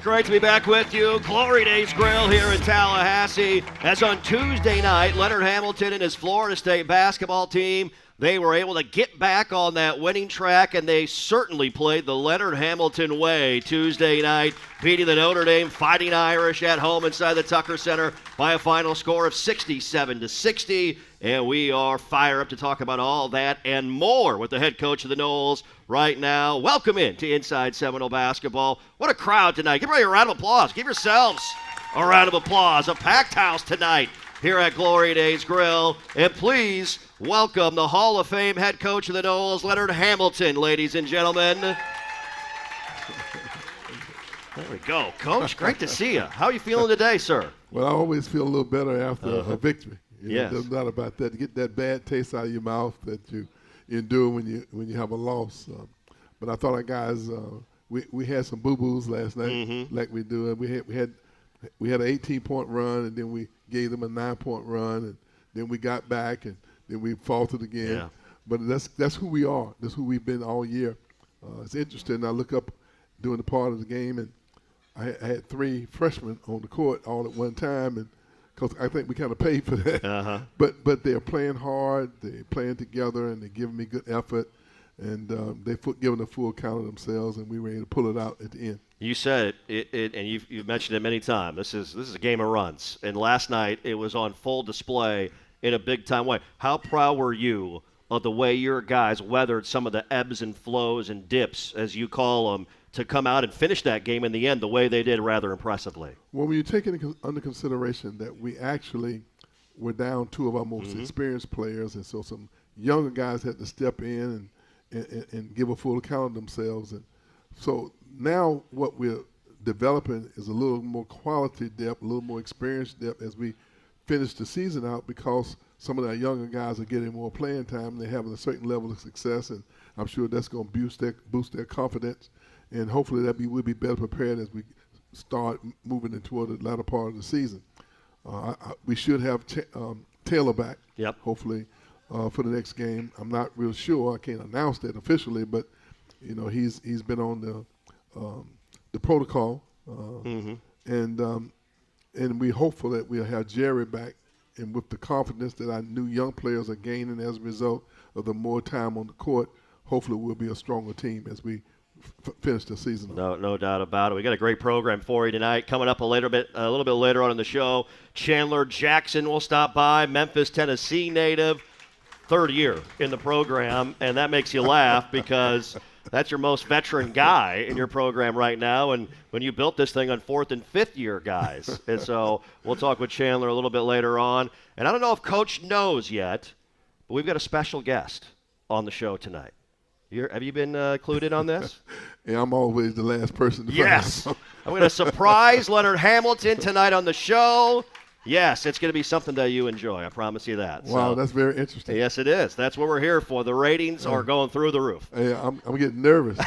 Great to be back with you. Glory Days Grill here in Tallahassee. As on Tuesday night, Leonard Hamilton and his Florida State basketball team, they were able to get back on that winning track, and they certainly played the Leonard Hamilton way Tuesday night, beating the Notre Dame Fighting Irish at home inside the Tucker Center by a final score of 67-60. And we are fired up to talk about all that and more with the head coach of the Noles right now. Welcome in to Inside Seminole Basketball. What a crowd tonight. Give everybody a round of applause. Give yourselves a round of applause. A packed house tonight here at Glory Days Grill. And please welcome the Hall of Fame head coach of the Noles, Leonard Hamilton, ladies and gentlemen. There we go. Coach, great to see you. How are you feeling today, sir? Well, I always feel a little better after a victory. Yes. There's not about that. To get that bad taste out of your mouth that you endure when you have a loss. But I thought our guys, we had some boo-boos last night, like we do. And we had an 18-point run, and then we gave them a 9-point run, and then we got back, and then we faltered again. Yeah. But that's who we are. That's who we've been all year. It's interesting. I look up during the part of the game, and I had 3 freshmen on the court all at one time, and because I think we kind of paid for that. But they're playing hard, they're playing together, and they're giving me good effort, and they're giving a full count of themselves, and we were able to pull it out at the end. You said it and you've mentioned it many times. This is a game of runs, and last night it was on full display in a big-time way. How proud were you of the way your guys weathered some of the ebbs and flows and dips, as you call them, to come out and finish that game in the end the way they did rather impressively? Well, when you take under consideration that we actually were down 2 of our most experienced players, and so some younger guys had to step in and give a full account of themselves. And so now what we're developing is a little more quality depth, a little more experienced depth as we finish the season out, because some of our younger guys are getting more playing time and they're having a certain level of success, and I'm sure that's going to boost their confidence. And hopefully we'll be better prepared as we start moving into the latter part of the season. We should have Taylor back, hopefully, for the next game. I'm not real sure. I can't announce that officially, but he's been on the protocol, and we're hopeful that we'll have Jerry back, and with the confidence that our new young players are gaining as a result of the more time on the court, hopefully we'll be a stronger team as we finish the season. No doubt about it. We got a great program for you tonight. Coming up a little bit later on in the show, Chandler Jackson will stop by, Memphis, Tennessee native, 3rd year in the program, and that makes you laugh because that's your most veteran guy in your program right now, and when you built this thing on 4th and 5th year guys. And so we'll talk with Chandler a little bit later on. And I don't know if Coach knows yet, but we've got a special guest on the show tonight. Have you been clued in on this? Yeah, I'm always the last person to Yes. I'm going to surprise Leonard Hamilton tonight on the show. Yes, it's going to be something that you enjoy. I promise you that. Wow, that's very interesting. Yes, it is. That's what we're here for. The ratings are going through the roof. Hey, I'm getting nervous.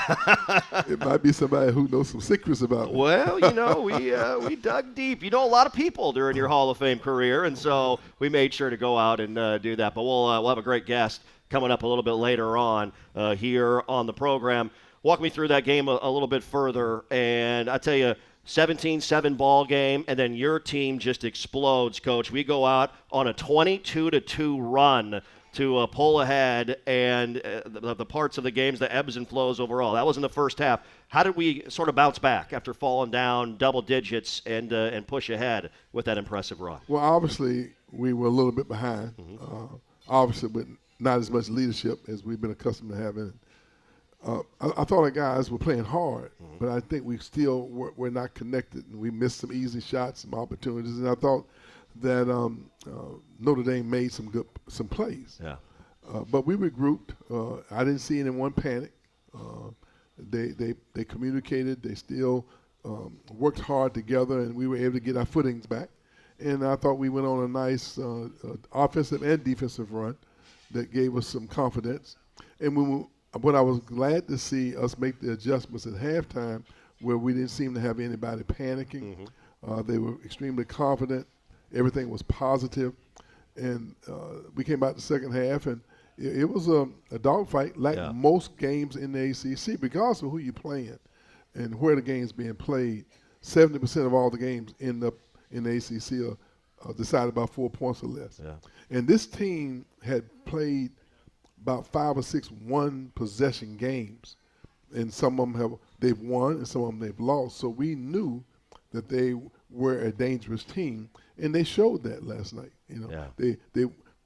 It might be somebody who knows some secrets about me. Well, we dug deep. You know a lot of people during your Hall of Fame career, and so we made sure to go out and do that. But we'll have a great guest coming up a little bit later on here on the program. Walk me through that game a little bit further, and I tell you, 17-7 ball game, and then your team just explodes, Coach. We go out on a 22-2 run to pull ahead, and the parts of the games, the ebbs and flows overall. That was in the first half. How did we sort of bounce back after falling down double digits and push ahead with that impressive run? Well, obviously, we were a little bit behind. Obviously, with not as much leadership as we've been accustomed to having. I thought our guys were playing hard, but I think we still were not connected, and we missed some easy shots, some opportunities, and I thought that Notre Dame made some plays. Yeah. But we regrouped. I didn't see anyone panic. They communicated. They still worked hard together, and we were able to get our footings back. And I thought we went on a nice offensive and defensive run that gave us some confidence. And what I was glad to see us make the adjustments at halftime, where we didn't seem to have anybody panicking. They were extremely confident. Everything was positive. And we came out the second half, and it was a dogfight like most games in the ACC, regardless of who you're playing and where the game's being played. 70% of all the games in the ACC are decided by 4 points or less. Yeah. And this team had played about 5 or 6 one-possession games, and some of them they've won, and some of them they've lost. So we knew that they were a dangerous team, and they showed that last night.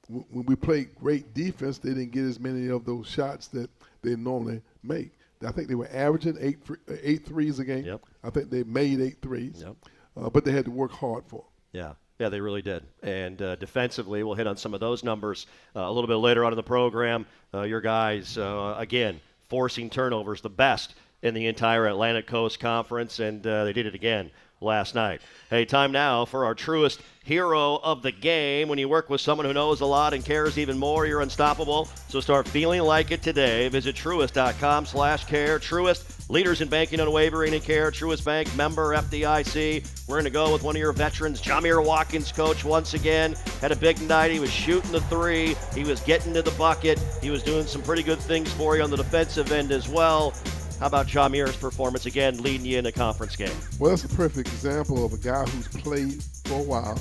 When we played great defense, they didn't get as many of those shots that they normally make. I think they were averaging eight threes a game. Yep. I think they made 8 threes, Yep. But they had to work hard for it. Yeah. Yeah, they really did. And defensively, we'll hit on some of those numbers a little bit later on in the program. Your guys, again, forcing turnovers, the best in the entire Atlantic Coast Conference, and they did it again last night. Hey, time now for our truest hero of the game. When you work with someone who knows a lot and cares even more, you're unstoppable. So start feeling like it today. Visit Truist.com/care. Truist, leaders in banking unwavering and care. Truist Bank, member FDIC. We're going to go with one of your veterans, Jamir Watkins, coach, once again. Had a big night. He was shooting the three. He was getting to the bucket. He was doing some pretty good things for you on the defensive end as well. How about Jamir's performance again, leading you in a conference game? Well, that's a perfect example of a guy who's played for a while,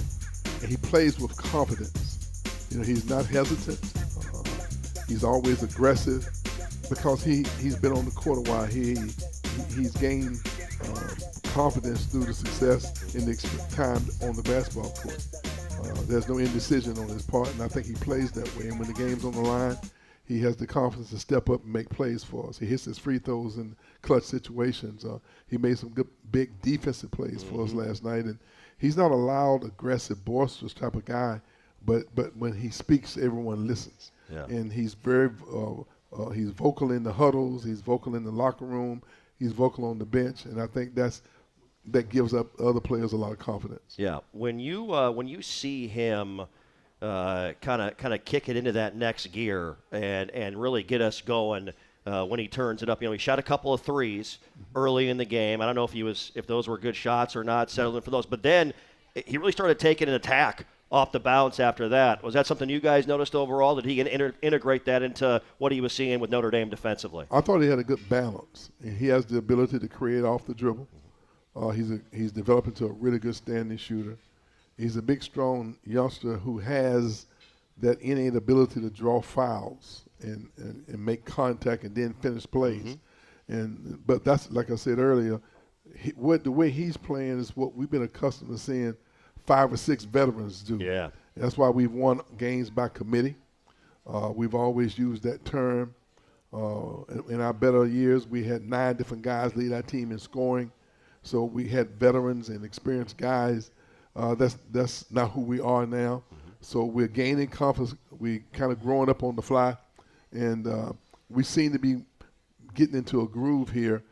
and he plays with confidence. He's not hesitant. He's always aggressive because he's been on the court a while. He's gained confidence through the success in the time on the basketball court. There's no indecision on his part, and I think he plays that way. And when the game's on the line, he has the confidence to step up and make plays for us. He hits his free throws in clutch situations. He made some good, big defensive plays for us last night. And he's not a loud, aggressive, boisterous type of guy, but when he speaks, everyone listens. Yeah. And he's very he's vocal in the huddles. He's vocal in the locker room. He's vocal on the bench. And I think that gives up other players a lot of confidence. Yeah. When you see him kind of kick it into that next gear and really get us going when he turns it up. He shot a couple of threes early in the game. I don't know if those were good shots or not, settled in for those. But then he really started taking an attack off the bounce after that. Was that something you guys noticed overall? Did he integrate that into what he was seeing with Notre Dame defensively? I thought he had a good balance. And he has the ability to create off the dribble. He's developed into a really good standing shooter. He's a big, strong youngster who has that innate ability to draw fouls and make contact and then finish plays. But that's, like I said earlier, the way he's playing is what we've been accustomed to seeing 5 or 6 veterans do. Yeah. That's why we've won games by committee. We've always used that term. In our better years, we had 9 different guys lead our team in scoring. So we had veterans and experienced guys. That's not who we are now. So we're gaining confidence. We kind of growing up on the fly, and we seem to be getting into a groove here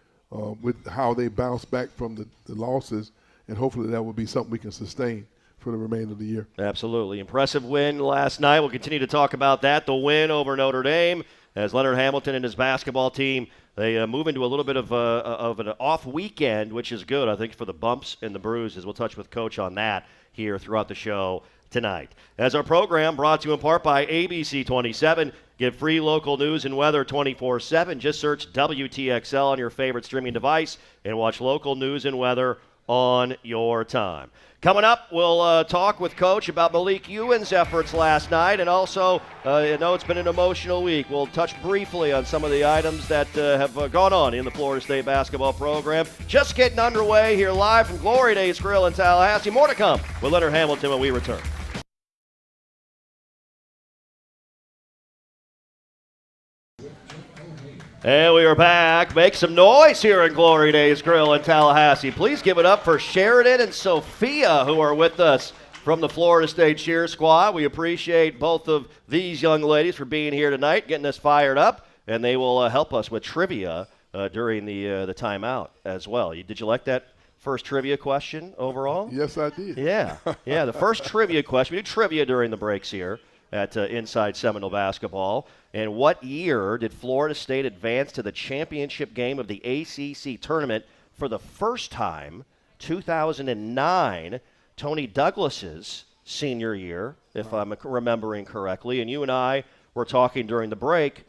with how they bounce back from the losses, and hopefully that will be something we can sustain for the remainder of the year. Absolutely. Impressive win last night. We'll continue to talk about that, the win over Notre Dame, as Leonard Hamilton and his basketball team, they move into a little bit of an off weekend, which is good, I think, for the bumps and the bruises. We'll touch with Coach on that here throughout the show tonight. As our program brought to you in part by ABC 27. Get free local news and weather 24/7. Just search WTXL on your favorite streaming device and watch local news and weather on your time. Coming up, we'll talk with Coach about Malik Ewan's efforts last night, and also, I know it's been an emotional week. We'll touch briefly on some of the items that have gone on in the Florida State basketball program. Just getting underway here live from Glory Days Grill in Tallahassee. More to come with Leonard Hamilton when we return. And we are back. Make some noise here in Glory Days Grill in Tallahassee. Please give it up for Sheridan and Sophia, who are with us from the Florida State Cheer Squad. We appreciate both of these young ladies for being here tonight, getting us fired up, and they will help us with trivia during the timeout as well. Did you like that first trivia question overall? Yes, I did. Yeah, the first trivia question. We do trivia during the breaks here at Inside Seminole Basketball. And what year did Florida State advance to the championship game of the ACC tournament for the first time? 2009, Tony Douglas's senior year, if I'm remembering correctly. And you and I were talking during the break.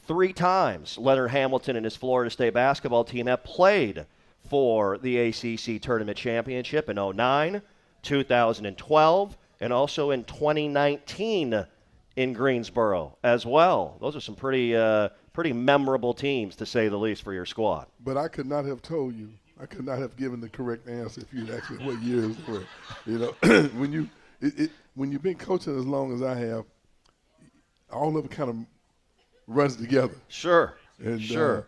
3 times Leonard Hamilton and his Florida State basketball team have played for the ACC Tournament Championship in 09, 2012, and also in 2019 in Greensboro as well. Those are some pretty memorable teams, to say the least, for your squad. But I could not have told you. I could not have given the correct answer if you'd asked me what years they were. You know, when you've been coaching as long as I have, all of it kind of runs together. Sure. And, sure.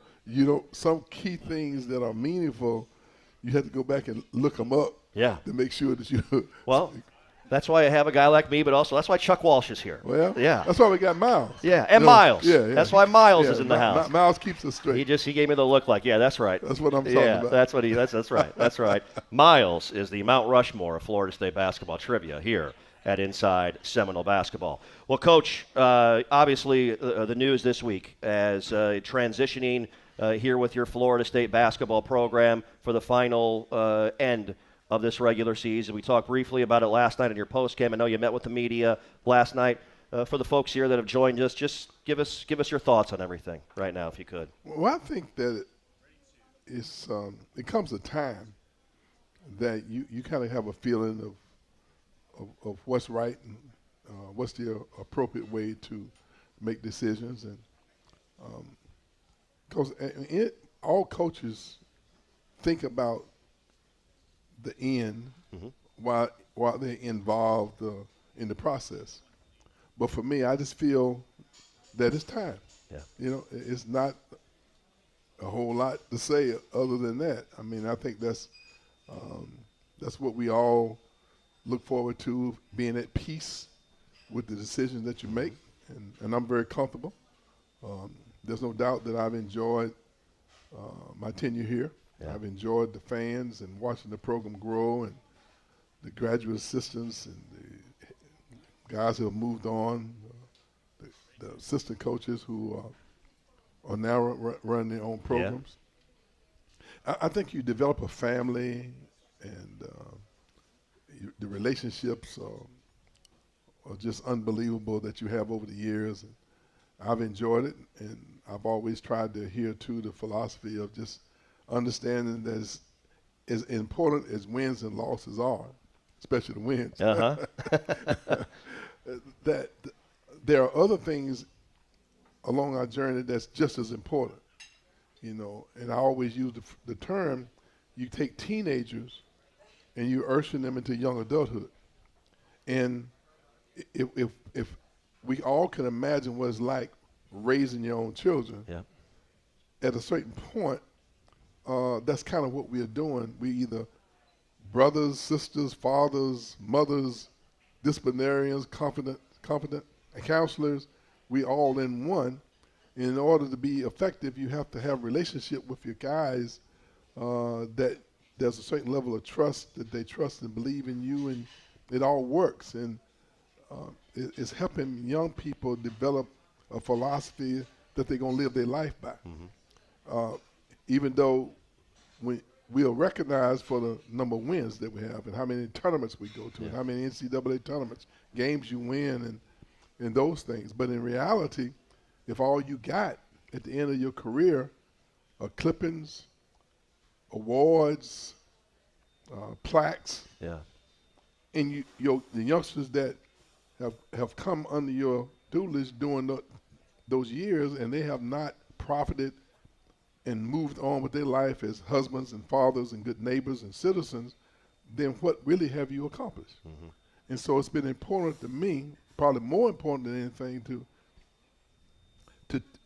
Some key things that are meaningful, you have to go back and look them up. Yeah. To make sure that you. Well, that's why I have a guy like me, but also that's why Chuck Walsh is here. Well, yeah. That's why we got Miles. Yeah, and Miles. Yeah. That's why Miles is in the house. Miles keeps us straight. He gave me the look like, yeah, that's right. That's what I'm talking about. That's right. That's right. Miles is the Mount Rushmore of Florida State basketball trivia here at Inside Seminole Basketball. Well, Coach, obviously the news this week as transitioning here with your Florida State basketball program for the final end of this regular season. We talked briefly about it last night in your postgame. I know you met with the media last night. For the folks here that have joined us, just give us your thoughts on everything right now, if you could. Well, I think that it comes a time that you kind of have a feeling of what's right and what's the appropriate way to make decisions, and because all coaches think about the end while they're involved in the process. But for me, I just feel that it's time. Yeah. It's not a whole lot to say other than that. I mean, I think that's what we all look forward to, being at peace with the decisions that you make, and I'm very comfortable. There's no doubt that I've enjoyed my tenure here. Yeah. I've enjoyed the fans and watching the program grow, and the graduate assistants and the guys who have moved on, the assistant coaches who are now running their own programs. Yeah. I think you develop a family, and the relationships are just unbelievable that you have over the years. And I've enjoyed it, and I've always tried to adhere to the philosophy of just understanding that it's as important as wins and losses are, especially the wins, that there are other things along our journey that's just as important, and I always use the term, you take teenagers and you usher them into young adulthood. And if we all can imagine what it's like raising your own children, at a certain point, that's kind of what we are doing. We either brothers, sisters, fathers, mothers, disciplinarians, competent counselors, we all in one. In order to be effective, you have to have a relationship with your guys that there's a certain level of trust, that they trust and believe in you, and it all works. And it's helping young people develop a philosophy that they're going to live their life by. Even though we are recognized for the number of wins that we have and how many tournaments we go to and how many NCAA tournaments, games you win and those things. But in reality, if all you got at the end of your career are clippings, awards, plaques, and the youngsters that have come under your tutelage during those years and they have not profited and moved on with their life as husbands and fathers and good neighbors and citizens, then what really have you accomplished? And so it's been important to me, probably more important than anything, to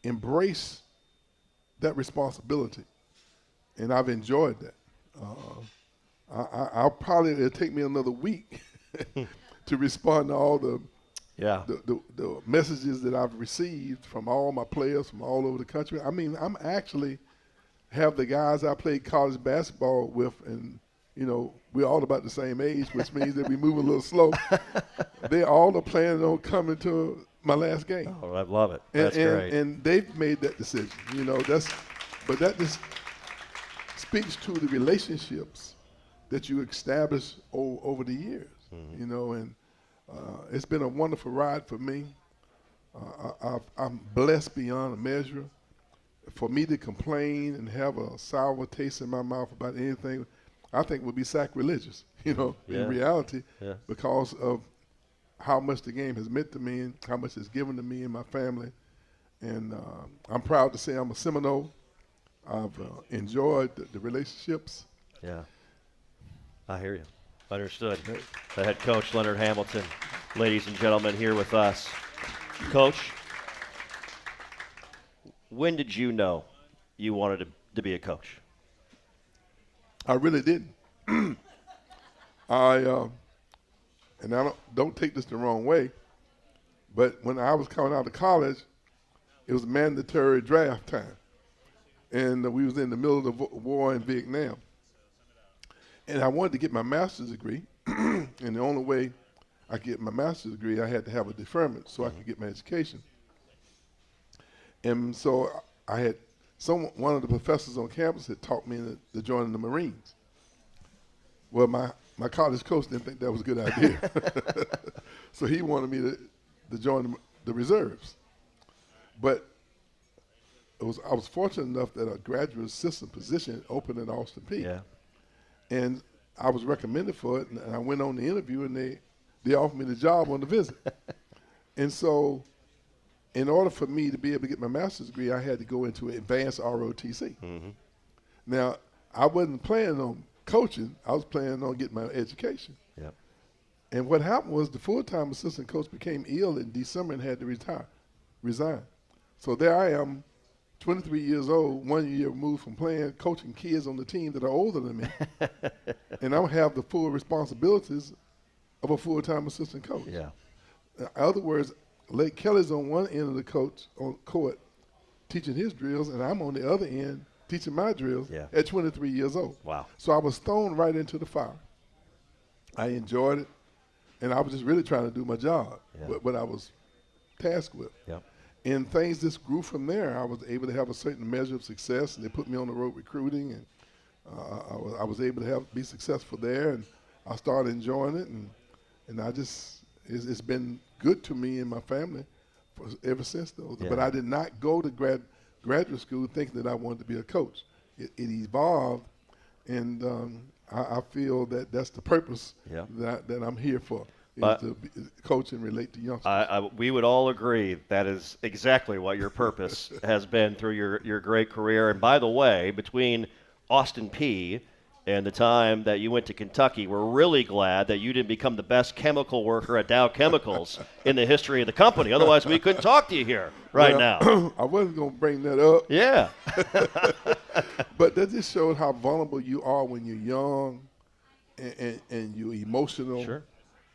embrace that responsibility. And I've enjoyed that. It'll take me another week to respond to all the messages that I've received from all my players from all over the country. I mean, I'm actually have the guys I played college basketball with, and we're all about the same age, which means that we move a little slow. They all are planning on coming to my last game. Oh, I love it. That's great. And they've made that decision. But that just speaks to the relationships that you establish over the years. And it's been a wonderful ride for me. I'm blessed beyond a measure. for me to complain and have a sour taste in my mouth about anything, I think would be sacrilegious, in reality, because of how much the game has meant to me and how much it's given to me and my family. And I'm proud to say I'm a Seminole. I've enjoyed the relationships. Yeah, I hear you. Understood. The head coach, Leonard Hamilton, ladies and gentlemen, here with us. Coach, when did you know you wanted to be a coach? I really didn't. And I don't take this the wrong way, but when I was coming out of college, it was mandatory draft time. And we was in the middle of the war in Vietnam. And I wanted to get my master's degree, and the only way I could get my master's degree, I had to have a deferment so I could get my education. And so one of the professors on campus had taught me to join the Marines. Well, my college coach didn't think that was a good idea. So he wanted me to join the reserves. But I was fortunate enough that a graduate assistant position opened at Austin Peay. Yeah. And I was recommended for it, and I went on the interview, and they offered me the job on the visit. And so in order for me to be able to get my master's degree, I had to go into advanced ROTC. Mm-hmm. Now, I wasn't planning on coaching. I was planning on getting my education. Yep. And what happened was the full-time assistant coach became ill in December and had to resign. So there I am, 23 years old, 1 year removed from coaching kids on the team that are older than me. And I don't have the full responsibilities of a full-time assistant coach. Yeah. In other words, Lake Kelly's on one end of the court teaching his drills, and I'm on the other end teaching my drills at 23 years old. Wow. So I was thrown right into the fire. I enjoyed it, and I was just really trying to do my job, what I was tasked with. Yep. And things just grew from there. I was able to have a certain measure of success, and they put me on the road recruiting, and I was able to be successful there, and I started enjoying it, and it's been good to me and my family ever since, though. Yeah. But I did not go to graduate school thinking that I wanted to be a coach. It evolved, and I feel that that's the purpose that I'm here for. To coach and relate to youngsters. We would all agree that is exactly what your purpose has been through your great career. And by the way, between Austin Peay and the time that you went to Kentucky, we're really glad that you didn't become the best chemical worker at Dow Chemicals in the history of the company. Otherwise, we couldn't talk to you here now. I wasn't going to bring that up. Yeah. But that just showed how vulnerable you are when you're young and you're emotional. Sure.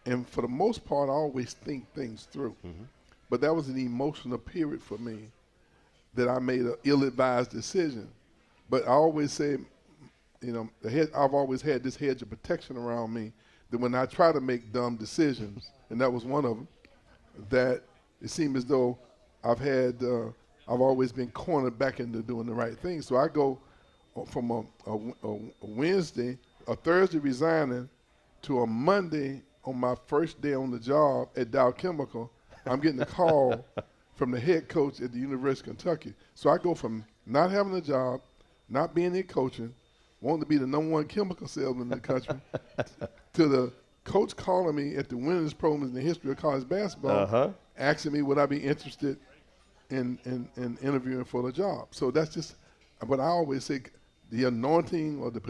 And for the most part, I always think things through. Mm-hmm. But that was an emotional period for me that I made an ill-advised decision. But I always say, I've always had this hedge of protection around me that when I try to make dumb decisions, and that was one of them, that it seemed as though I've always been cornered back into doing the right thing. So I go from a Thursday resigning to a Monday on my first day on the job at Dow Chemical, I'm getting a call from the head coach at the University of Kentucky. So I go from not having a job, not being in coaching, wanting to be the #1 chemical salesman in the country, to the coach calling me at the winningest program in the history of college basketball, asking me would I be interested in interviewing for the job. So that's just what I always say, the anointing or the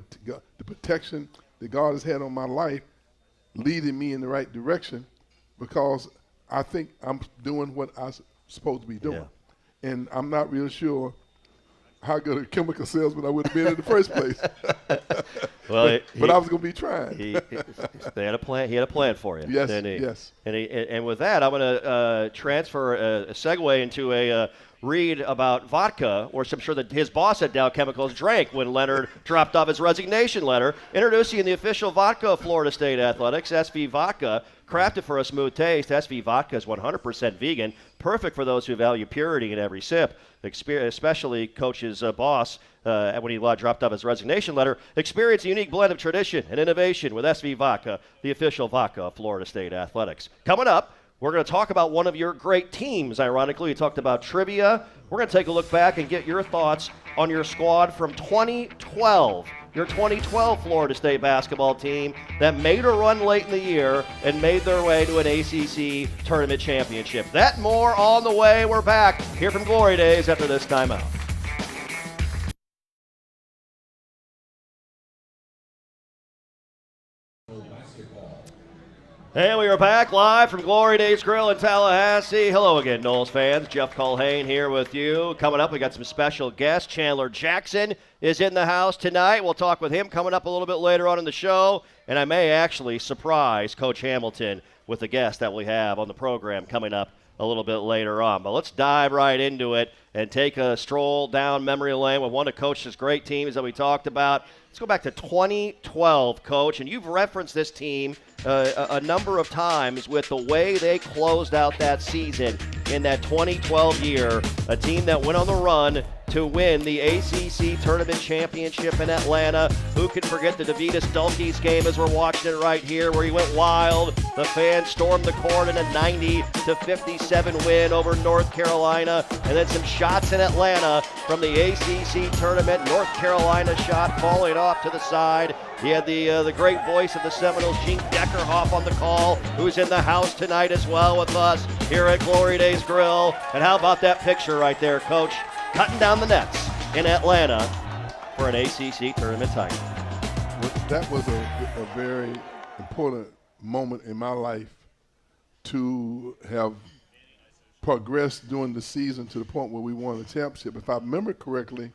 protection that God has had on my life leading me in the right direction, because I think I'm doing what I'm supposed to be doing. Yeah. And I'm not real sure how good a chemical salesman I would have been in the first place. But I was going to be trying. They had a plan. He had a plan for you. Yes, didn't he? Yes. And with that, I'm going to transfer a segue into a read about vodka, or I'm sure that his boss at Dow Chemicals drank when Leonard dropped off his resignation letter. Introducing the official vodka of Florida State Athletics, SV Vodka. Crafted for a smooth taste, SV Vodka is 100% vegan, perfect for those who value purity in every sip. Especially Coach's boss, when he dropped off his resignation letter, experience a unique blend of tradition and innovation with SV Vodka, the official vodka of Florida State Athletics. Coming up, We're going to talk about one of your great teams, ironically. You talked about trivia. We're going to take a look back and get your thoughts on your squad from 2012. Your 2012 Florida State basketball team that made a run late in the year and made their way to an ACC tournament championship. That and more on the way. We're back here from Glory Days after this timeout. And we are back live from Glory Days Grill in Tallahassee. Hello again, Noles fans. Jeff Culhane here with you. Coming up, we got some special guests. Chandler Jackson is in the house tonight. We'll talk with him coming up a little bit later on in the show. And I may actually surprise Coach Hamilton with the guest that we have on the program coming up a little bit later on. But let's dive right into it and take a stroll down memory lane with one of Coach's great teams that we talked about. Let's go back to 2012, Coach, and you've referenced this team a number of times with the way they closed out that season in that 2012 year, a team that went on the run to win the ACC Tournament Championship in Atlanta. Who can forget the Davidas Dulkes game as we're watching it right here, where he went wild. The fans stormed the court in a 90-57 win over North Carolina, and then some shots in Atlanta from the ACC Tournament. North Carolina shot falling off to the side. He had the great voice of the Seminoles, Gene Deckerhoff, on the call, who's in the house tonight as well with us here at Glory Days Grill. And how about that picture right there, Coach? Cutting down the nets in Atlanta for an ACC tournament title. That was a very important moment in my life to have progressed during the season to the point where we won the championship. If I remember correctly,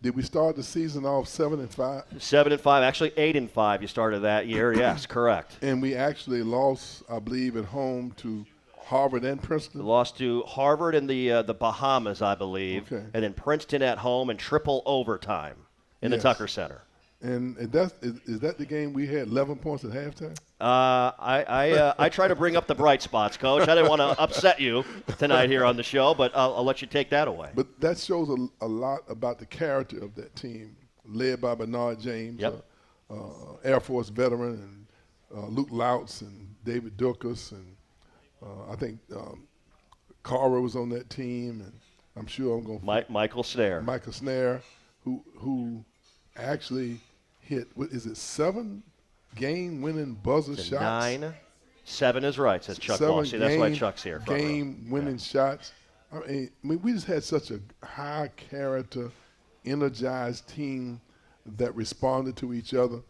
did we start the season off 7-5? 7-5, actually 8-5 you started that year, yes, correct. And we actually lost, I believe, at home to Harvard and Princeton? Lost to Harvard in the Bahamas, I believe, okay. And then Princeton at home in triple overtime in the Tucker Center. And is that the game we had 11 points at halftime? I try to bring up the bright spots, Coach. I didn't want to upset you tonight here on the show, but I'll let you take that away. But that shows a lot about the character of that team, led by Bernard James, Air Force veteran, and Luke Lautz and David Dukas, and I think Carver was on that team, and I'm sure I'm going to Michael Snare. Michael Snare, who actually hit, what is it, 7 game-winning buzzer shots? 9. 7 is right, says Chuck Walsh. See, that's why Chuck's here. Game-winning shots. I mean, we just had such a high-character, energized team that responded to each other.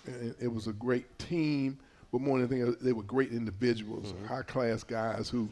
And it was a great team, but more than anything, they were great individuals, high-class guys who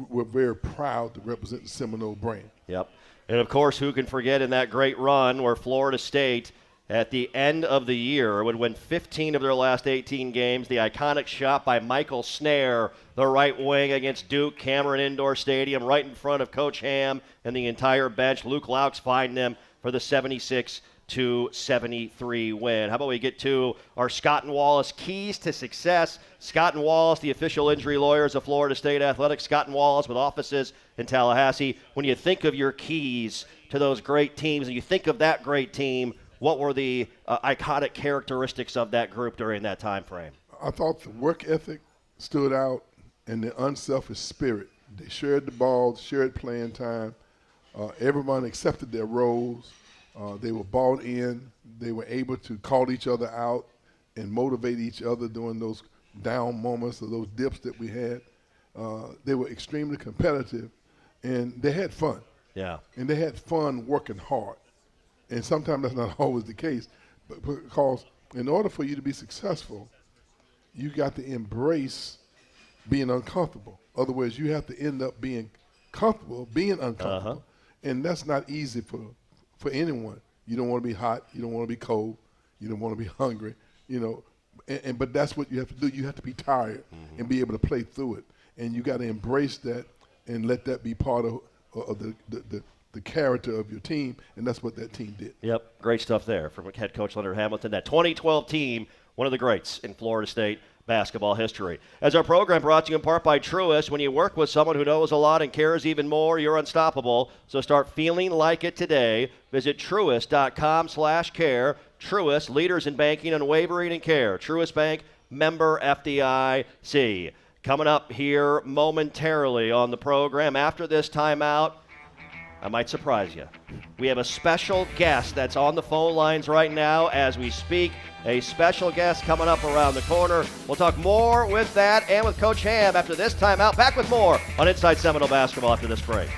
were very proud to represent the Seminole brand. Yep. And, of course, who can forget in that great run where Florida State, at the end of the year, would win 15 of their last 18 games. The iconic shot by Michael Snare, the right wing against Duke, Cameron Indoor Stadium, right in front of Coach Ham and the entire bench. Luke Lautz finding them for the 76-73 win. How about we get to our Scott and Wallace keys to success? Scott and Wallace, the official injury lawyers of Florida State Athletics. Scott and Wallace with offices in Tallahassee. When you think of your keys to those great teams and you think of that great team, what were the iconic characteristics of that group during that time frame? I thought the work ethic stood out and the unselfish spirit. They shared the ball, shared playing time. Everyone accepted their roles. They were bought in. They were able to call each other out and motivate each other during those down moments or those dips that we had. They were extremely competitive, and they had fun. Yeah. And they had fun working hard. And sometimes that's not always the case, but because in order for you to be successful, you got to embrace being uncomfortable. Otherwise, you have to end up being comfortable, being uncomfortable. And that's not easy for anyone. You don't want to be hot. You don't want to be cold. You don't want to be hungry. You know, but that's what you have to do. You have to be tired and be able to play through it. And you got to embrace that and let that be part of the character of your team, and that's what that team did. Yep, great stuff there from head coach Leonard Hamilton. That 2012 team, one of the greats in Florida State basketball history. As our program brought to you in part by Truist, when you work with someone who knows a lot and cares even more, you're unstoppable. So start feeling like it today. Visit Truist.com/care. Truist, leaders in banking, unwavering in care. Truist Bank, member FDIC. Coming up here momentarily on the program after this timeout, I might surprise you. We have a special guest that's on the phone lines right now as we speak. A special guest coming up around the corner. We'll talk more with that and with Coach Ham after this timeout. Back with more on Inside Seminole Basketball after this break.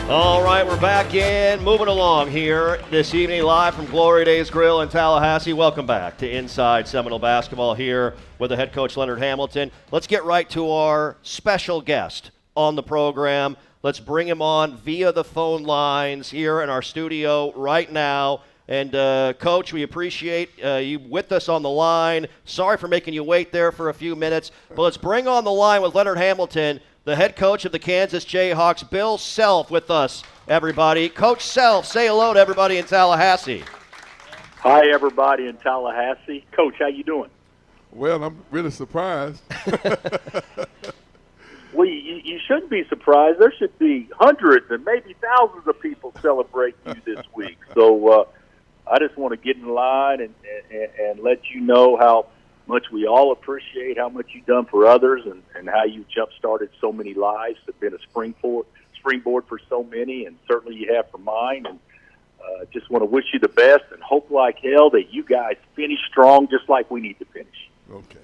All right, we're back in, moving along here this evening live from Glory Days Grill in Tallahassee. Welcome back to Inside Seminole Basketball here with the head coach Leonard Hamilton. Let's get right to our special guest on the program. Let's bring him on via the phone lines here in our studio right now. And, Coach, we appreciate you with us on the line. Sorry for making you wait there for a few minutes. But let's bring on the line with Leonard Hamilton, the head coach of the Kansas Jayhawks, Bill Self, with us, everybody. Coach Self, say hello to everybody in Tallahassee. Hi, everybody in Tallahassee. Coach, how you doing? Well, I'm really surprised. Well, you shouldn't be surprised. There should be hundreds and maybe thousands of people celebrating you this week. So I just want to get in line and let you know how much we all appreciate how much you've done for others and how you jump-started so many lives, have been a springboard for so many, and certainly you have for mine. And just want to wish you the best and hope like hell that you guys finish strong just like we need to finish. Okay.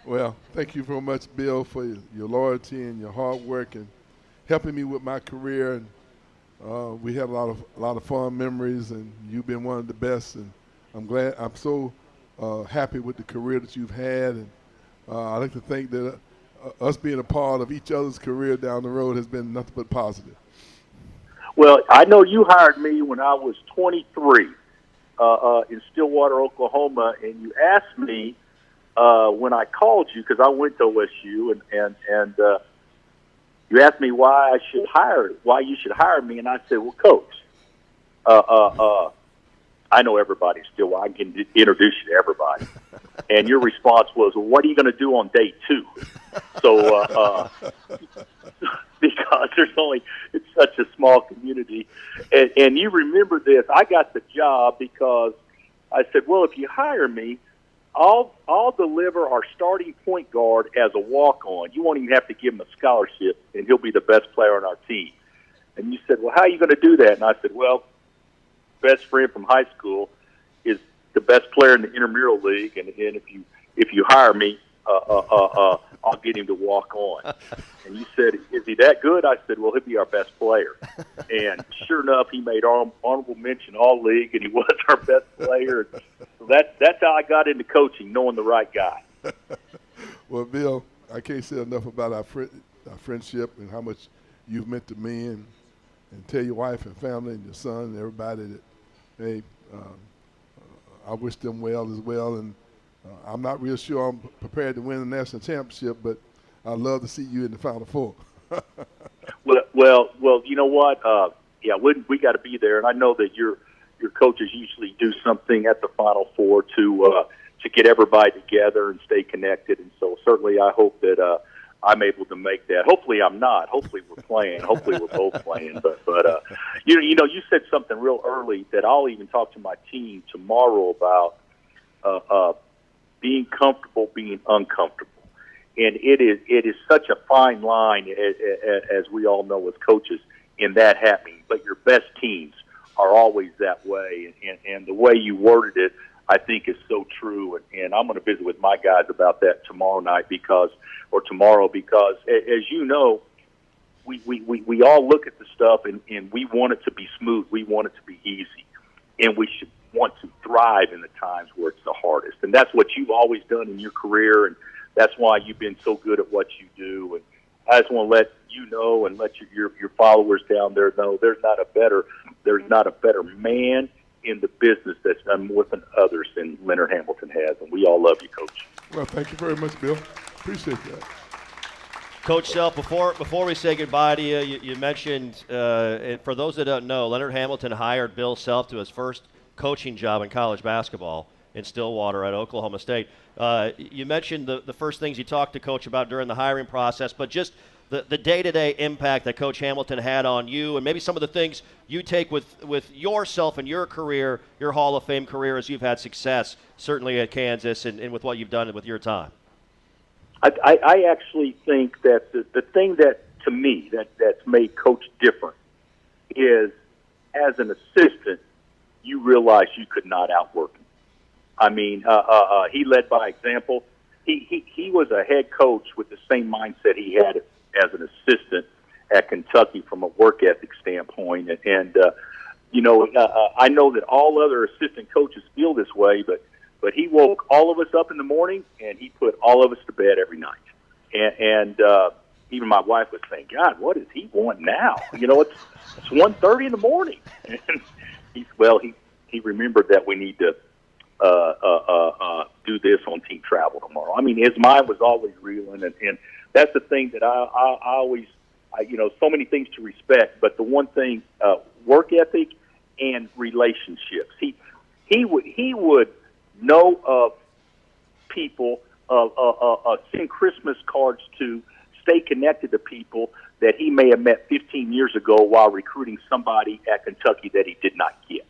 Well, thank you very much, Bill, for your loyalty and your hard work and helping me with my career. And we had a lot of fun memories, and you've been one of the best. And I'm so happy with the career that you've had. And I'd like to think that us being a part of each other's career down the road has been nothing but positive. Well, I know you hired me when I was 23 in Stillwater, Oklahoma, and you asked me when I called you, because I went to OSU, and you asked me why you should hire me, and I said, well, Coach, I know everybody still. I can introduce you to everybody. And your response was, well, what are you going to do on day 2? So because it's such a small community. And you remember this, I got the job because I said, well, if you hire me, I'll deliver our starting point guard as a walk-on. You won't even have to give him a scholarship, and he'll be the best player on our team. And you said, well, how are you going to do that? And I said, well, best friend from high school is the best player in the intramural league, and if you hire me, I'll get him to walk on. And you said, is he that good? I said, well, he'll be our best player. And sure enough, he made honorable mention all league, and he was our best player. So that's how I got into coaching, knowing the right guy. Well, Bill, I can't say enough about our friendship and how much you've meant to me, and tell your wife and family and your son and everybody that, hey, I wish them well as well. And I'm not real sure I'm prepared to win the national championship, but I'd love to see you in the Final Four. well, you know what? We got to be there, and I know that your coaches usually do something at the Final Four to get everybody together and stay connected. And so certainly, I hope that I'm able to make that. Hopefully, I'm not. Hopefully, we're playing. Hopefully, we're both playing. But you said something real early that I'll even talk to my team tomorrow about being comfortable, being uncomfortable. And it is such a fine line, as we all know as coaches, in that happening. But your best teams are always that way. And the way you worded it, I think, is so true. And I'm going to visit with my guys about that tomorrow, because, as you know, we all look at the stuff and we want it to be smooth. We want it to be easy. And we should want to thrive in the times where it's the hardest. And that's what you've always done in your career, and that's why you've been so good at what you do. And I just want to let you know and let your followers down there know there's not a better man in the business that's done more than others than Leonard Hamilton has. And we all love you, Coach. Well, thank you very much, Bill. Appreciate that. Coach Self, before we say goodbye to you, you mentioned, for those that don't know, Leonard Hamilton hired Bill Self to his first coaching job in college basketball in Stillwater at Oklahoma State. You mentioned the first things you talked to Coach about during the hiring process, but just the day-to-day impact that Coach Hamilton had on you, and maybe some of the things you take with yourself and your career, your Hall of Fame career, as you've had success, certainly at Kansas, and with what you've done with your time. I actually think that the thing that, to me, that's made Coach different is, as an assistant, you realize you could not outwork him. I mean, he led by example. He was a head coach with the same mindset he had as an assistant at Kentucky from a work ethic standpoint. And I know that all other assistant coaches feel this way, but he woke all of us up in the morning, and he put all of us to bed every night. And even my wife was saying, God, what does he want now? It's 1:30 in the morning. And he remembered that we need to do this on team travel tomorrow. I mean, his mind was always reeling, and that's the thing that I always, so many things to respect, but the one thing, work ethic and relationships. He would know of people, send Christmas cards to, stay connected to people that he may have met 15 years ago while recruiting somebody at Kentucky that he did not get.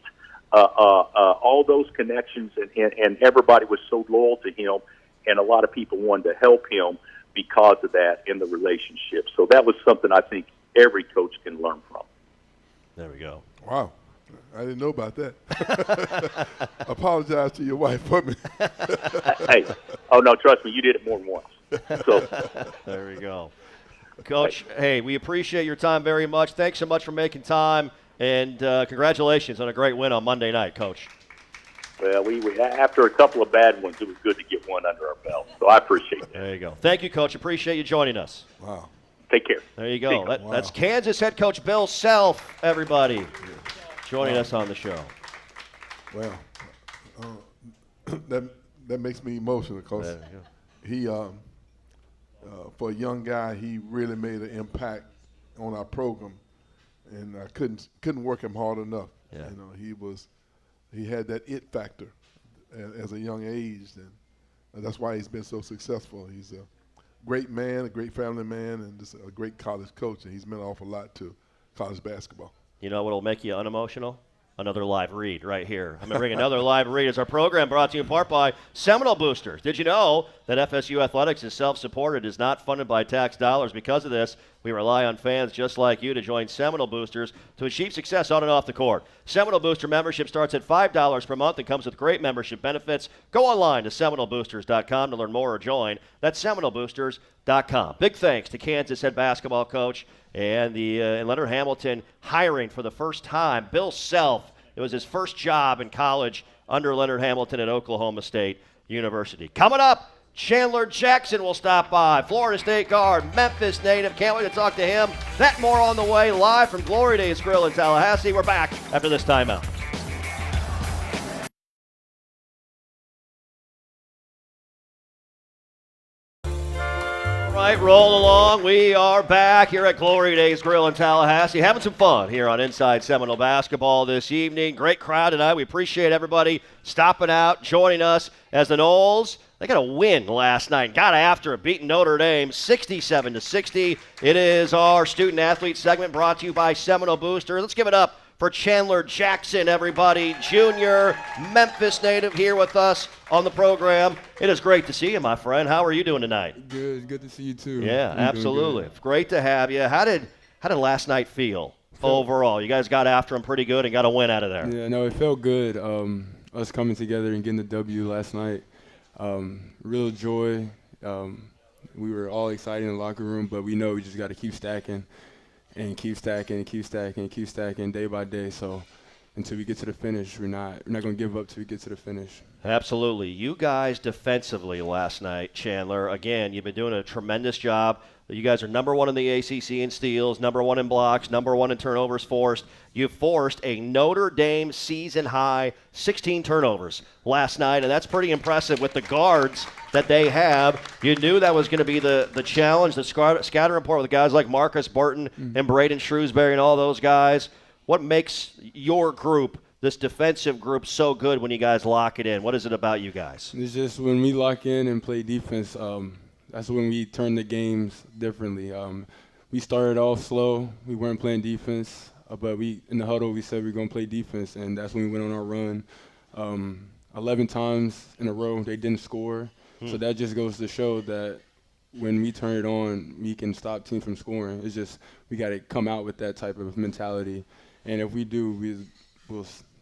All those connections, and everybody was so loyal to him, and a lot of people wanted to help him because of that in the relationship. So that was something I think every coach can learn from. There we go. Wow. I didn't know about that. Apologize to your wife for me. Hey, oh no, trust me, you did it more than once. So there we go. Coach, hey, we appreciate your time very much. Thanks so much for making time, and congratulations on a great win on Monday night, Coach. Well, we after a couple of bad ones, it was good to get one under our belt. So I appreciate that. There you go. Thank you, Coach. Appreciate you joining us. Wow. Take care. There you go. Wow. That's Kansas head coach Bill Self, everybody, joining us on the show. Well, that makes me emotional because he, for a young guy, he really made an impact on our program, and I couldn't work him hard enough. Yeah. He had that it factor as a young age, and that's why he's been so successful. He's a great man, a great family man, and just a great college coach, and he's meant an awful lot to college basketball. You know what'll make you unemotional? Another live read right here. I'm going to bring another live read as our program brought to you in part by Seminole Boosters. Did you know that FSU Athletics is self-supported, is not funded by tax dollars? Because of this, we rely on fans just like you to join Seminole Boosters to achieve success on and off the court. Seminole Booster membership starts at $5 per month and comes with great membership benefits. Go online to SeminoleBoosters.com to learn more or join. That's SeminoleBoosters.com. Big thanks to Kansas head basketball coach and Leonard Hamilton hiring for the first time Bill Self. It was his first job in college under Leonard Hamilton at Oklahoma State University. Coming up, Chandler Jackson will stop by. Florida State guard, Memphis native. Can't wait to talk to him. That more on the way, live from Glory Days Grill in Tallahassee. We're back after this timeout. Right, roll along. We are back here at Glory Days Grill in Tallahassee, having some fun here on Inside Seminole Basketball this evening. Great crowd tonight. We appreciate everybody stopping out, joining us as the Noles. They got a win last night. Got after it, beating Notre Dame 67-60. It is our student athlete segment brought to you by Seminole Boosters. Let's give it up for Chandler Jackson, everybody. Junior, Memphis native here with us on the program. It is great to see you, my friend. How are you doing tonight? Good to see you too. Yeah, absolutely. It's great to have you. How did last night feel overall? You guys got after them pretty good and got a win out of there. Yeah, no, it felt good. Us coming together and getting the W last night. Real joy. We were all excited in the locker room, but we know we just got to keep stacking. And keep stacking and keep stacking and keep stacking day by day. So until we get to the finish, we're not going to give up till we get to the finish. Absolutely. You guys defensively last night, Chandler, again, you've been doing a tremendous job. You guys are number one in the ACC in steals, number one in blocks, number one in turnovers forced. You forced a Notre Dame season-high 16 turnovers last night, and that's pretty impressive with the guards that they have. You knew that was going to be the challenge, the scouting report with guys like Marcus Burton and Braden Shrewsbury and all those guys. What makes your group this defensive group so good when you guys lock it in? What is it about you guys? It's just when we lock in and play defense, that's when we turn the games differently. We started off slow. We weren't playing defense, but in the huddle we said we were going to play defense, and that's when we went on our run. 11 times in a row they didn't score. So that just goes to show that when we turn it on, we can stop teams from scoring. It's just we got to come out with that type of mentality. And if we do,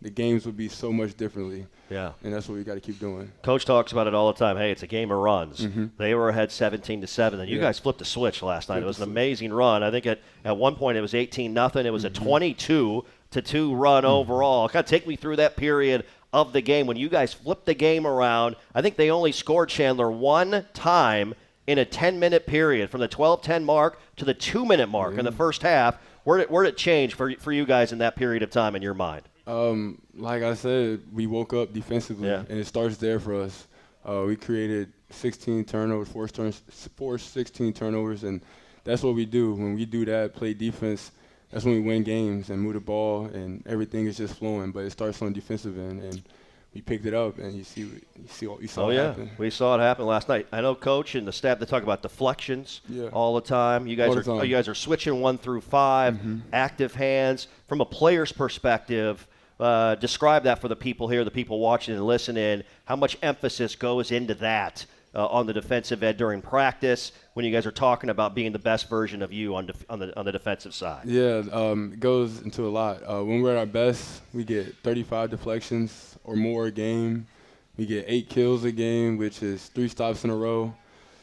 the games will be so much differently. Yeah. And that's what we got to keep doing. Coach talks about it all the time. Hey, it's a game of runs. Mm-hmm. They were ahead 17-7, and you guys flipped the switch last night. It was an amazing run. I think at one point it was 18-0. It was a 22-2 run overall. Kind of take me through that period of the game when you guys flipped the game around. I think they only scored, Chandler, one time in a 10-minute period from the 12-10 mark to the 2-minute mark in the first half. Where did it change for you guys in that period of time in your mind? Like I said, we woke up defensively, and it starts there for us. We created 16 turnovers, forced 16 turnovers, and that's what we do. When we do that, play defense, that's when we win games and move the ball, and everything is just flowing. But it starts on the defensive end, and we picked it up, and you saw it happen. We saw it happen last night. I know Coach and the staff, they talk about deflections all the time. You guys are switching 1 through 5, active hands. From a player's perspective, describe that for the people here, the people watching and listening. How much emphasis goes into that on the defensive end during practice when you guys are talking about being the best version of you on the defensive side? Yeah, it goes into a lot. When we're at our best, we get 35 deflections or more a game. We get 8 kills a game, which is 3 stops in a row.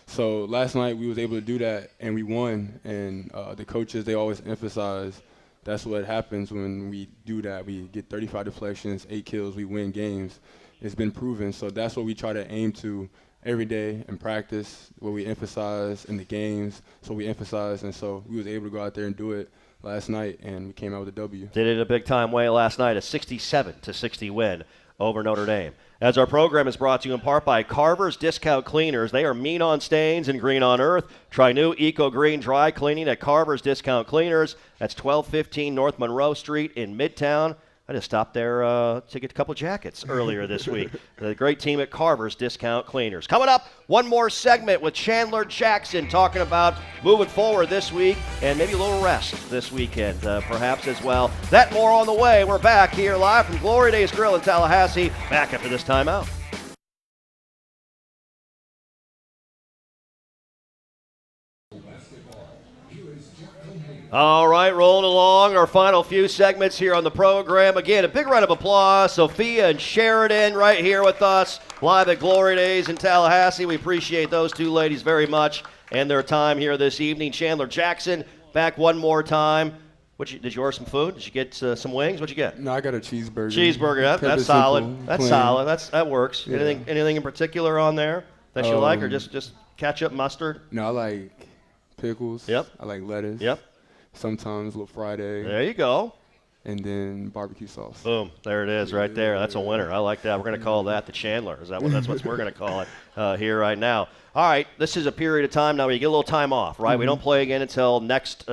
So last night we was able to do that, and we won. And the coaches, they always emphasize that's what happens when we do that. We get 35 deflections, 8 kills, we win games. It's been proven. So that's what we try to aim to every day in practice, what we emphasize in the games, so we emphasize, and so we was able to go out there and do it last night, and we came out with a W. Did it in a big-time way last night, a 67-60 win over Notre Dame. As our program is brought to you in part by Carver's Discount Cleaners. They are mean on stains and green on earth. Try new Eco Green Dry Cleaning at Carver's Discount Cleaners. That's 1215 North Monroe Street in Midtown. I just stopped there to get a couple jackets earlier this week. The great team at Carver's Discount Cleaners. Coming up, one more segment with Chandler Jackson talking about moving forward this week and maybe a little rest this weekend perhaps as well. That more on the way. We're back here live from Glory Days Grill in Tallahassee. Back after this timeout. All right, rolling along our final few segments here on the program. Again, a big round of applause. Sophia and Sheridan right here with us live at Glory Days in Tallahassee. We appreciate those two ladies very much and their time here this evening. Chandler Jackson back one more time. Did you order some food? Did you get some wings? What'd you get? No, I got a cheeseburger. Cheeseburger, that's solid. Simple, that's plain. solid. That works. Yeah. Anything in particular on there that you like, or just ketchup, mustard? No, I like pickles. Yep. I like lettuce. Yep. Sometimes a little fried egg. There you go. And then barbecue sauce. Boom. There it is right there. That's a winner. I like that. We're going to call that the Chandler. That's what we're going to call it here right now. All right. This is a period of time now where you get a little time off, right? We don't play again until next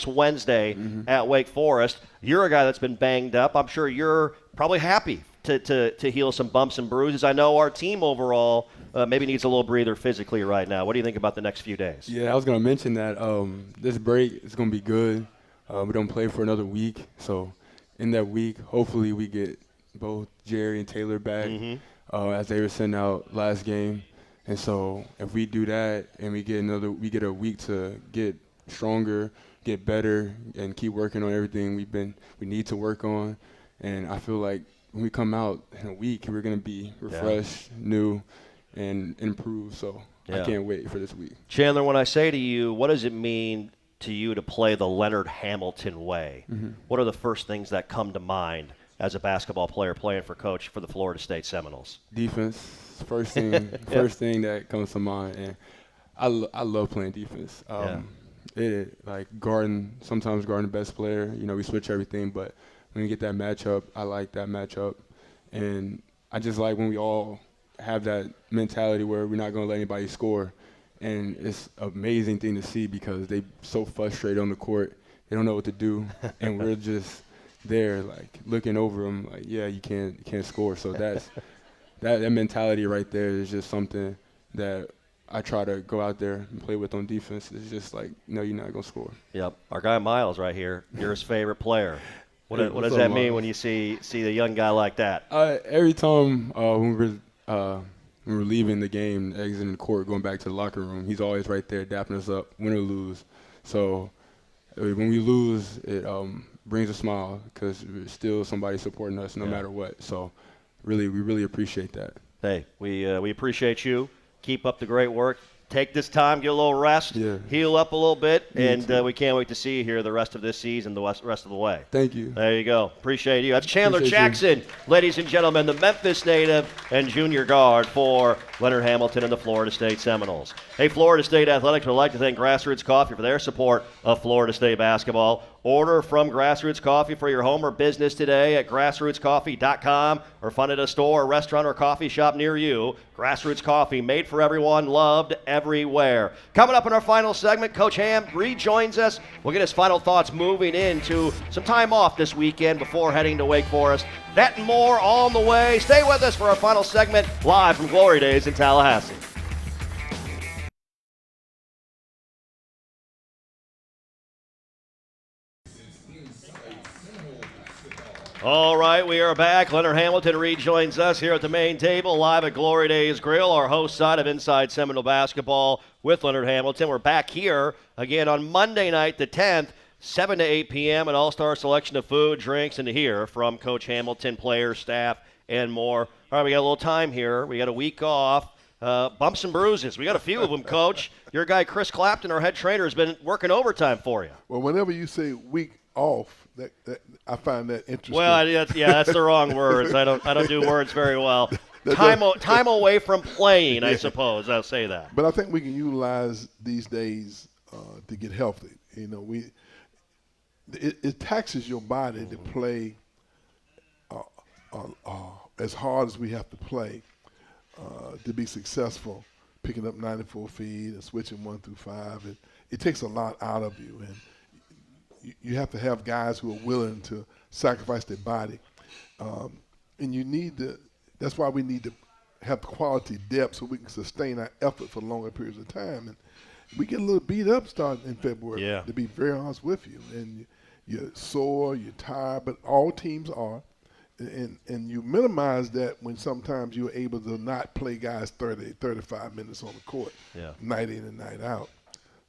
Wednesday at Wake Forest. You're a guy that's been banged up. I'm sure you're probably happy to heal some bumps and bruises. I know our team overall maybe needs a little breather physically right now. What do you think about the next few days? Yeah, I was going to mention that this break is going to be good. We don't play for another week. So in that week, hopefully we get both Jerry and Taylor back as they were sent out last game. And so if we do that and we get a week to get stronger, get better, and keep working on everything we need to work on. And I feel like when we come out in a week, we're going to be refreshed, new, and improved. So I can't wait for this week. Chandler, when I say to you, what does it mean to you to play the Leonard Hamilton way? What are the first things that come to mind as a basketball player playing for Coach for the Florida State Seminoles? Defense, first thing that comes to mind. And I love playing defense. Sometimes guarding the best player. We switch everything, but when you get that matchup, I like that matchup. And I just like when we all have that mentality where we're not going to let anybody score. And it's an amazing thing to see because they so frustrated on the court. They don't know what to do. And we're just there, like looking over him, like, yeah, you can't score. So that's that mentality right there is just something that I try to go out there and play with on defense. It's just like, no, you're not gonna score. Yep, our guy Miles right here, you're his favorite player. What Hey, does what's that up, mean Miles? when you see the young guy like that? Every time when we're leaving the game, exiting the court, going back to the locker room, he's always right there dapping us up, win or lose. So when we lose, it brings a smile because there's still somebody supporting us no matter what. So we really appreciate that. Hey, we appreciate you. Keep up the great work. Take this time, get a little rest, heal up a little bit, and we can't wait to see you here the rest of this season, the rest of the way. Thank you. There you go. Appreciate you. That's Chandler Appreciate Jackson, ladies and gentlemen, the Memphis native and junior guard for Leonard Hamilton and the Florida State Seminoles. Hey, Florida State Athletics would like to thank Grassroots Coffee for their support of Florida State basketball. Order from Grassroots Coffee for your home or business today at grassrootscoffee.com or find at a store, restaurant, or coffee shop near you. Grassroots Coffee, made for everyone, loved everywhere. Coming up in our final segment, Coach Ham rejoins us. We'll get his final thoughts moving into some time off this weekend before heading to Wake Forest. That and more on the way. Stay with us for our final segment, live from Glory Days in Tallahassee. All right, we are back. Leonard Hamilton rejoins us here at the main table, live at Glory Days Grill, our host side of Inside Seminole Basketball with Leonard Hamilton. We're back here again on Monday night, the 10th, 7 to 8 p.m., an all-star selection of food, drinks, and to hear from Coach Hamilton, players, staff, and more. All right, we got a little time here. We got a week off. Bumps and bruises. We got a few of them, Coach. Your guy, Chris Clapton, our head trainer, has been working overtime for you. Well, whenever you say week off, that I find that interesting. Well, that's the wrong words. I don't do words very well. Time away from playing, I suppose. I'll say that. But I think we can utilize these days to get healthy. You know, it taxes your body to play as hard as we have to play to be successful. Picking up 94 feet and switching 1 through 5, it takes a lot out of you, and you have to have guys who are willing to sacrifice their body, and you need to. That's why we need to have the quality depth so we can sustain our effort for longer periods of time. And we get a little beat up starting in February. Yeah. To be very honest with you, and you're sore, you're tired, but all teams are, and you minimize that when sometimes you're able to not play guys 30, 35 minutes on the court, night in and night out.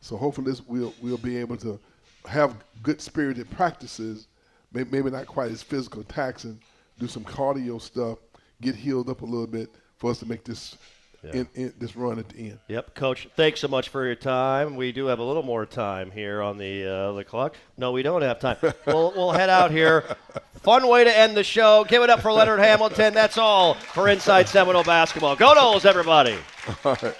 So hopefully we'll be able to have good spirited practices, maybe not quite as physical taxing, do some cardio stuff, get healed up a little bit for us to make this this run at the end. Yep, Coach, thanks so much for your time. We do have a little more time here on the clock. No, we don't have time. We'll head out here. Fun way to end the show. Give it up for Leonard Hamilton. That's all for Inside Seminole Basketball. Go Noles, everybody. All right.